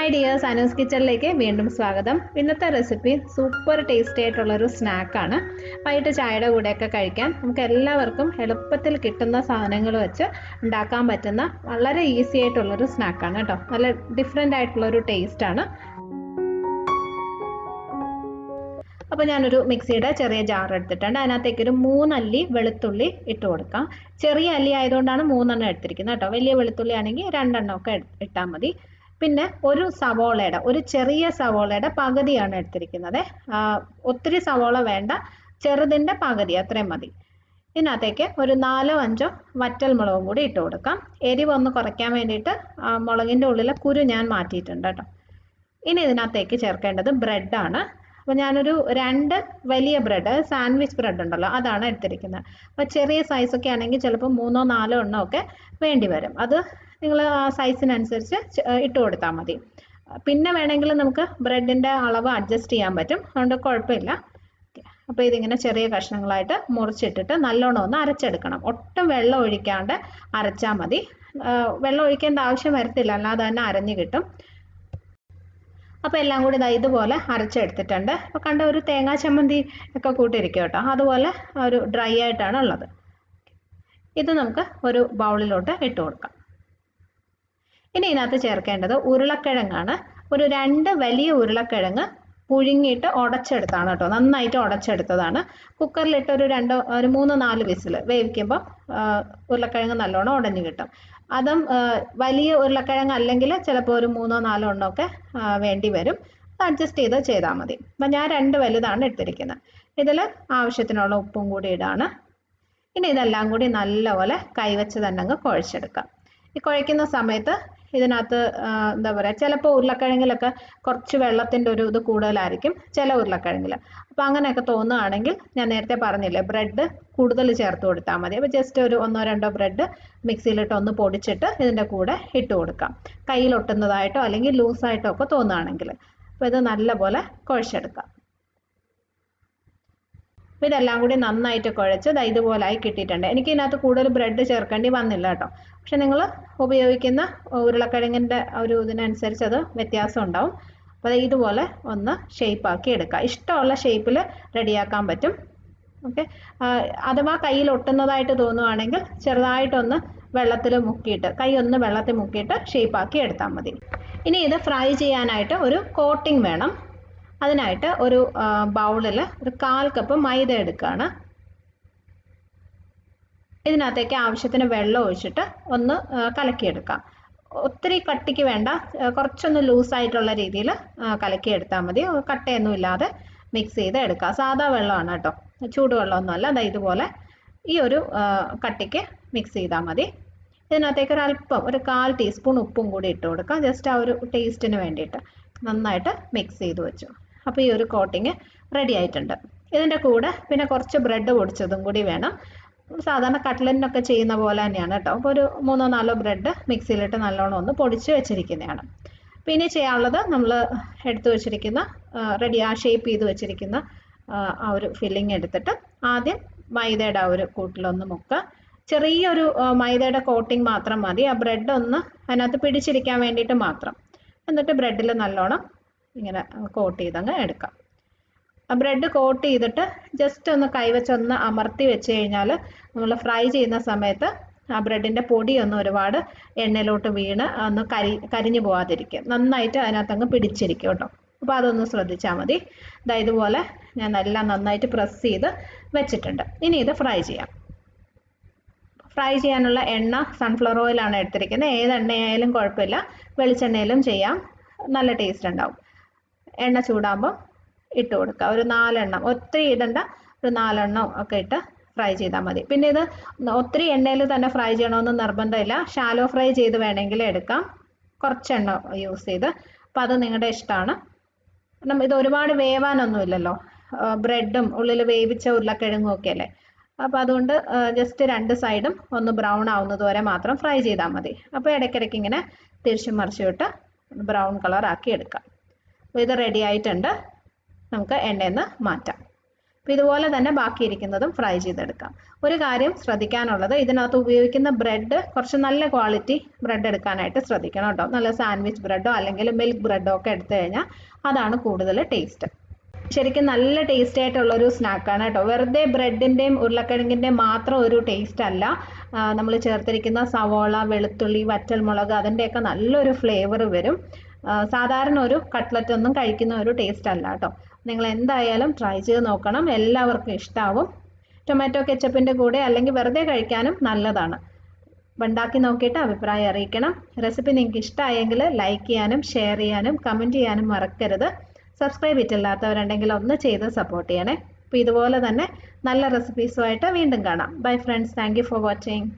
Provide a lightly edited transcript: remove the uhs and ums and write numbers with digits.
Hi dears, Anu's കിച്ചണിലേക്ക് വീണ്ടും സ്വാഗതം. ഇന്നത്തെ റെസിപ്പി സൂപ്പർ ടേസ്റ്റി ആയിട്ടുള്ളൊരു സ്നാക്കാണ്. വൈകിട്ട് ചായയുടെ കൂടെയൊക്കെ കഴിക്കാൻ നമുക്ക് എല്ലാവർക്കും എളുപ്പത്തിൽ കിട്ടുന്ന സാധനങ്ങൾ വെച്ച് ഉണ്ടാക്കാൻ പറ്റുന്ന വളരെ ഈസി ആയിട്ടുള്ളൊരു സ്നാക്കാണ് കേട്ടോ. നല്ല ഡിഫറെൻ്റ് ആയിട്ടുള്ളൊരു ടേസ്റ്റാണ്. അപ്പോൾ ഞാനൊരു മിക്സിയുടെ ചെറിയ ജാർ എടുത്തിട്ടുണ്ട്. അതിനകത്തേക്ക് ഒരു 3 അല്ലി വെളുത്തുള്ളി ഇട്ട് കൊടുക്കാം. ചെറിയ അല്ലി ആയതുകൊണ്ടാണ് 3 എണ്ണം എടുത്തിരിക്കുന്നത് കേട്ടോ. വലിയ വെളുത്തുള്ളി ആണെങ്കിൽ 2 എണ്ണമൊക്കെ ഇട്ടാൽ മതി. പിന്നെ ഒരു ചെറിയ സവോളയുടെ പകുതിയാണ് എടുത്തിരിക്കുന്നത്. ഒത്തിരി സവോള വേണ്ട, ചെറുതിൻ്റെ പകുതി അത്രയും മതി. ഇതിനകത്തേക്ക് ഒരു 4-5 വറ്റൽ മുളകും കൂടി ഇട്ട് കൊടുക്കാം. എരിവ് ഒന്ന് കുറയ്ക്കാൻ വേണ്ടിയിട്ട് മുളകിൻ്റെ ഉള്ളിലെ കുരു ഞാൻ മാറ്റിയിട്ടുണ്ട് കേട്ടോ. ഇനി ഇതിനകത്തേക്ക് ചേർക്കേണ്ടത് ബ്രെഡാണ്. അപ്പോൾ ഞാനൊരു 2 വലിയ ബ്രെഡ്, സാൻഡ്വിച്ച് ബ്രെഡ് ഉണ്ടല്ലോ, അതാണ് എടുത്തിരിക്കുന്നത്. അപ്പോൾ ചെറിയ സൈസൊക്കെ ആണെങ്കിൽ ചിലപ്പോൾ 3-4 എണ്ണമൊക്കെ വേണ്ടി വരും. അത് നിങ്ങൾ ആ സൈസിനനുസരിച്ച് ഇട്ട് കൊടുത്താൽ മതി. പിന്നെ വേണമെങ്കിൽ നമുക്ക് ബ്രെഡിൻ്റെ അളവ് അഡ്ജസ്റ്റ് ചെയ്യാൻ പറ്റും, അതുകൊണ്ട് കുഴപ്പമില്ല. അപ്പോൾ ഇതിങ്ങനെ ചെറിയ കഷ്ണങ്ങളായിട്ട് മുറിച്ചിട്ടിട്ട് നല്ലോണം ഒന്ന് അരച്ചെടുക്കണം. ഒട്ടും വെള്ളം ഒഴിക്കാണ്ട് അരച്ചാൽ മതി. വെള്ളം ഒഴിക്കേണ്ട ആവശ്യം വരത്തില്ല, അല്ലാതെ തന്നെ അരഞ്ഞു കിട്ടും. അപ്പോൾ എല്ലാം കൂടി ഇതുപോലെ അരച്ചെടുത്തിട്ടുണ്ട്. അപ്പോൾ കണ്ട ഒരു തേങ്ങാ ചമ്മന്തി ഒക്കെ കൂട്ടിയിരിക്കും കേട്ടോ, അതുപോലെ ഒരു ഡ്രൈ ആയിട്ടാണ് ഉള്ളത്. ഇത് നമുക്ക് ഒരു ബൗളിലോട്ട് ഇട്ട് കൊടുക്കാം. ഇനി ഇതിനകത്ത് ചേർക്കേണ്ടത് ഉരുളക്കിഴങ്ങാണ്. ഒരു 2 വലിയ ഉരുളക്കിഴങ്ങ് പുഴുങ്ങിയിട്ട് ഉടച്ചെടുത്താണ് കേട്ടോ, നന്നായിട്ട് ഉടച്ചെടുത്തതാണ്. കുക്കറിലിട്ട് ഒരു 3-4 വിസിൽ വേവിക്കുമ്പോൾ ഉരുളക്കിഴങ്ങ് നല്ലോണം ഉടഞ്ഞു കിട്ടും. അതും വലിയ ഉരുളക്കിഴങ്ങ് അല്ലെങ്കിൽ ചിലപ്പോൾ ഒരു 3-4 എണ്ണമൊക്കെ വേണ്ടി വരും. അഡ്ജസ്റ്റ് ചെയ്താൽ മതി. അപ്പം ഞാൻ 2 വലുതാണ് എടുത്തിരിക്കുന്നത്. ഇതിൽ ആവശ്യത്തിനുള്ള ഉപ്പും കൂടി ഇടാണ്. ഇനി ഇതെല്ലാം കൂടി നല്ലപോലെ കൈവച്ച് തന്നെ അങ്ങ് കുഴച്ചെടുക്കാം. ഈ കുഴയ്ക്കുന്ന സമയത്ത് ഇതിനകത്ത് എന്താ പറയുക, ചിലപ്പോൾ ഉരുളക്കിഴങ്ങിലൊക്കെ കുറച്ച് വെള്ളത്തിൻ്റെ ഒരു ഇത് കൂടുതലായിരിക്കും ചില ഉരുളക്കിഴങ്ങിൽ. അപ്പോൾ അങ്ങനെയൊക്കെ തോന്നുകയാണെങ്കിൽ ഞാൻ നേരത്തെ പറഞ്ഞില്ലേ, ബ്രെഡ് കൂടുതൽ ചേർത്ത് കൊടുത്താൽ മതി. അപ്പോൾ ജസ്റ്റ് ഒരു 1-2 ബ്രെഡ് മിക്സിയിലിട്ട് ഒന്ന് പൊടിച്ചിട്ട് ഇതിൻ്റെ കൂടെ ഇട്ട് കൊടുക്കാം, കയ്യിലൊട്ടുന്നതായിട്ടോ അല്ലെങ്കിൽ ലൂസായിട്ടോ ഒക്കെ തോന്നുകയാണെങ്കിൽ. അപ്പോൾ ഇത് നല്ലപോലെ കുഴച്ചെടുക്കാം. അപ്പോൾ ഇതെല്ലാം കൂടി നന്നായിട്ട് കുഴച്ച് ഇതുപോലായി കിട്ടിയിട്ടുണ്ട്. എനിക്ക് ഇതിനകത്ത് കൂടുതൽ ബ്രെഡ് ചേർക്കേണ്ടി വന്നില്ല കേട്ടോ. പക്ഷെ നിങ്ങൾ ഉപയോഗിക്കുന്ന ഉരുളക്കിഴങ്ങിൻ്റെ ഒരു ഇതിനനുസരിച്ച് അത് വ്യത്യാസം ഉണ്ടാവും. അപ്പോൾ ഇതുപോലെ ഒന്ന് ഷേപ്പാക്കി എടുക്കുക. ഇഷ്ടമുള്ള ഷേപ്പിൽ റെഡിയാക്കാൻ പറ്റും. ഓക്കെ, അഥവാ കയ്യിൽ ഒട്ടുന്നതായിട്ട് തോന്നുകയാണെങ്കിൽ ചെറുതായിട്ടൊന്ന് വെള്ളത്തിൽ മുക്കിയിട്ട്, കൈ ഒന്ന് വെള്ളത്തിൽ മുക്കിയിട്ട് ഷേപ്പാക്കി എടുത്താൽ മതി. ഇനി ഇത് ഫ്രൈ ചെയ്യാനായിട്ട് ഒരു കോട്ടിംഗ് വേണം. അതിനായിട്ട് ഒരു ബൗളിൽ ഒരു 1/4 കപ്പ് മൈദ എടുക്കുകയാണ്. ഇതിനകത്തേക്ക് ആവശ്യത്തിന് വെള്ളം ഒഴിച്ചിട്ട് ഒന്ന് കലക്കിയെടുക്കാം. ഒത്തിരി കട്ടിക്ക് വേണ്ട, കുറച്ചൊന്ന് ലൂസായിട്ടുള്ള രീതിയിൽ കലക്കിയെടുത്താൽ മതി. കട്ടയൊന്നും ഇല്ലാതെ മിക്സ് ചെയ്ത് എടുക്കുക. സാധാ വെള്ളമാണ് കേട്ടോ, ചൂടുവെള്ളമൊന്നുമല്ല. ഇതുപോലെ ഈ ഒരു കട്ടിക്ക് മിക്സ് ചെയ്താൽ മതി. ഇതിനകത്തേക്ക് ഒരല്പം ഒരു 1/4 ടീസ്പൂൺ ഉപ്പും കൂടി ഇട്ട് കൊടുക്കാം, ജസ്റ്റ് ആ ഒരു ടേസ്റ്റിന് വേണ്ടിയിട്ട്. നന്നായിട്ട് മിക്സ് ചെയ്ത് വെച്ചു. അപ്പോൾ ഈ ഒരു കോട്ടിങ് റെഡി ആയിട്ടുണ്ട്. ഇതിൻ്റെ കൂടെ പിന്നെ കുറച്ച് ബ്രെഡ് പൊടിച്ചതും കൂടി വേണം. സാധാരണ കട്ട്ലറ്റിനൊക്കെ ചെയ്യുന്ന പോലെ തന്നെയാണ് കേട്ടോ. അപ്പോൾ ഒരു 3-4 ബ്രെഡ് മിക്സിയിലിട്ട് നല്ലോണം ഒന്ന് പൊടിച്ച് വെച്ചിരിക്കുന്നതാണ്. പിന്നെ ചെയ്യാനുള്ളത്, നമ്മൾ എടുത്തു വെച്ചിരിക്കുന്ന ഷേപ്പ് ചെയ്ത് വെച്ചിരിക്കുന്ന ആ ഒരു ഫില്ലിങ് എടുത്തിട്ട് ആദ്യം മൈദയുടെ ആ ഒരു കൂട്ടിലൊന്ന് മുക്കുക. ചെറിയൊരു മൈദയുടെ കോട്ടിങ് മാത്രം മതി, ആ ബ്രെഡ് ഒന്ന് അതിനകത്ത് പിടിച്ചിരിക്കാൻ വേണ്ടിയിട്ട് മാത്രം. എന്നിട്ട് ബ്രെഡിൽ നല്ലോണം ഇങ്ങനെ കോട്ട് ചെയ്തങ്ങ് എടുക്കാം. ആ ബ്രെഡ് കോട്ട് ചെയ്തിട്ട് ജസ്റ്റ് ഒന്ന് കൈവച്ചൊന്ന് അമർത്തി വെച്ച് കഴിഞ്ഞാൽ നമ്മൾ ഫ്രൈ ചെയ്യുന്ന സമയത്ത് ആ ബ്രെഡിൻ്റെ പൊടിയൊന്നും ഒരുപാട് എണ്ണയിലോട്ട് വീണ് ഒന്ന് കരിഞ്ഞു പോകാതിരിക്കും, നന്നായിട്ട് അതിനകത്തങ്ങ് പിടിച്ചിരിക്കും കേട്ടോ. അപ്പോൾ അതൊന്ന് ശ്രദ്ധിച്ചാൽ മതി. ഇതുപോലെ ഞാൻ എല്ലാം നന്നായിട്ട് പ്രസ് ചെയ്ത് വെച്ചിട്ടുണ്ട്. ഇനി ഇത് ഫ്രൈ ചെയ്യാം. ഫ്രൈ ചെയ്യാനുള്ള എണ്ണ സൺഫ്ലവർ ഓയിലാണ് എടുത്തിരിക്കുന്നത്. ഏത് എണ്ണയായാലും കുഴപ്പമില്ല, വെളിച്ചെണ്ണയിലും ചെയ്യാം, നല്ല ടേസ്റ്റ് ഉണ്ടാവും. എണ്ണ ചൂടാകുമ്പോൾ ഇട്ട് കൊടുക്കുക. ഒരു 4 എണ്ണം, ഒത്തിരി ഇടണ്ട, ഒരു 4 എണ്ണം ഒക്കെ ഇട്ട് ഫ്രൈ ചെയ്താൽ മതി. പിന്നെ ഇത് ഒത്തിരി എണ്ണയിൽ തന്നെ ഫ്രൈ ചെയ്യണമെന്ന് നിർബന്ധമില്ല, ഷാലോ ഫ്രൈ ചെയ്ത് വേണമെങ്കിൽ എടുക്കാം, കുറച്ച് എണ്ണ യൂസ് ചെയ്ത്. അപ്പോൾ അത് നിങ്ങളുടെ ഇഷ്ടമാണ്. കാരണം ഇത് ഒരുപാട് വേവാനൊന്നുമില്ലല്ലോ, ബ്രെഡും ഉള്ളിൽ വേവിച്ച ഉരുളക്കിഴങ്ങും ഒക്കെ അല്ലേ. അപ്പോൾ അതുകൊണ്ട് ജസ്റ്റ് 2 സൈഡും ഒന്ന് ബ്രൗൺ ആവുന്നത് വരെ മാത്രം ഫ്രൈ ചെയ്താൽ മതി. അപ്പോൾ ഇടയ്ക്കിടയ്ക്ക് ഇങ്ങനെ തിരിച്ചും മറിച്ചും ഇട്ട് ബ്രൗൺ കളർ ആക്കി എടുക്കാം. അപ്പോൾ ഇത് റെഡി ആയിട്ടുണ്ട്, നമുക്ക് എണ്ണയിൽ നിന്ന് മാറ്റാം. അപ്പോൾ ഇതുപോലെ തന്നെ ബാക്കിയിരിക്കുന്നതും ഫ്രൈ ചെയ്തെടുക്കാം. ഒരു കാര്യം ശ്രദ്ധിക്കാനുള്ളത്, ഇതിനകത്ത് ഉപയോഗിക്കുന്ന ബ്രെഡ് കുറച്ച് നല്ല ക്വാളിറ്റി ബ്രെഡ് എടുക്കാനായിട്ട് ശ്രദ്ധിക്കണം കേട്ടോ. നല്ല സാൻഡ്വിച്ച് ബ്രെഡോ അല്ലെങ്കിൽ മിൽക്ക് ബ്രെഡോ ഒക്കെ എടുത്തു കഴിഞ്ഞാൽ അതാണ് കൂടുതൽ ടേസ്റ്റ്. ശരിക്കും നല്ല ടേസ്റ്റി ആയിട്ടുള്ളൊരു സ്നാക്കാണ് കേട്ടോ. വെറുതെ ബ്രെഡിൻ്റെയും ഉരുളക്കിഴങ്ങിൻ്റെയും മാത്രം ഒരു ടേസ്റ്റ് അല്ല, നമ്മൾ ചേർത്തിരിക്കുന്ന സവോള, വെളുത്തുള്ളി, വറ്റൽമുളക് അതിൻ്റെയൊക്കെ നല്ലൊരു ഫ്ലേവർ വരും. സാധാരണ ഒരു കട്ട്ലറ്റ് ഒന്നും കഴിക്കുന്ന ഒരു ടേസ്റ്റ് അല്ല കേട്ടോ. നിങ്ങൾ എന്തായാലും ട്രൈ ചെയ്ത് നോക്കണം, എല്ലാവർക്കും ഇഷ്ടാവും. ടൊമാറ്റോ കെച്ചപ്പിൻ്റെ കൂടെ അല്ലെങ്കിൽ വെറുതെ കഴിക്കാനും നല്ലതാണ്. ഉണ്ടാക്കി നോക്കിയിട്ട് അഭിപ്രായം അറിയിക്കണം. റെസിപ്പി നിങ്ങൾക്ക് ഇഷ്ടമായെങ്കിൽ ലൈക്ക് ചെയ്യാനും ഷെയർ ചെയ്യാനും കമൻറ്റ് ചെയ്യാനും മറക്കരുത്. സബ്സ്ക്രൈബ് ചെയ്തിട്ടില്ലാത്തവരുണ്ടെങ്കിൽ ഒന്ന് ചെയ്ത് സപ്പോർട്ട് ചെയ്യണേ. അപ്പോൾ ഇതുപോലെ തന്നെ നല്ല റെസിപ്പീസുമായിട്ട് വീണ്ടും കാണാം. Bye friends, thank you for watching.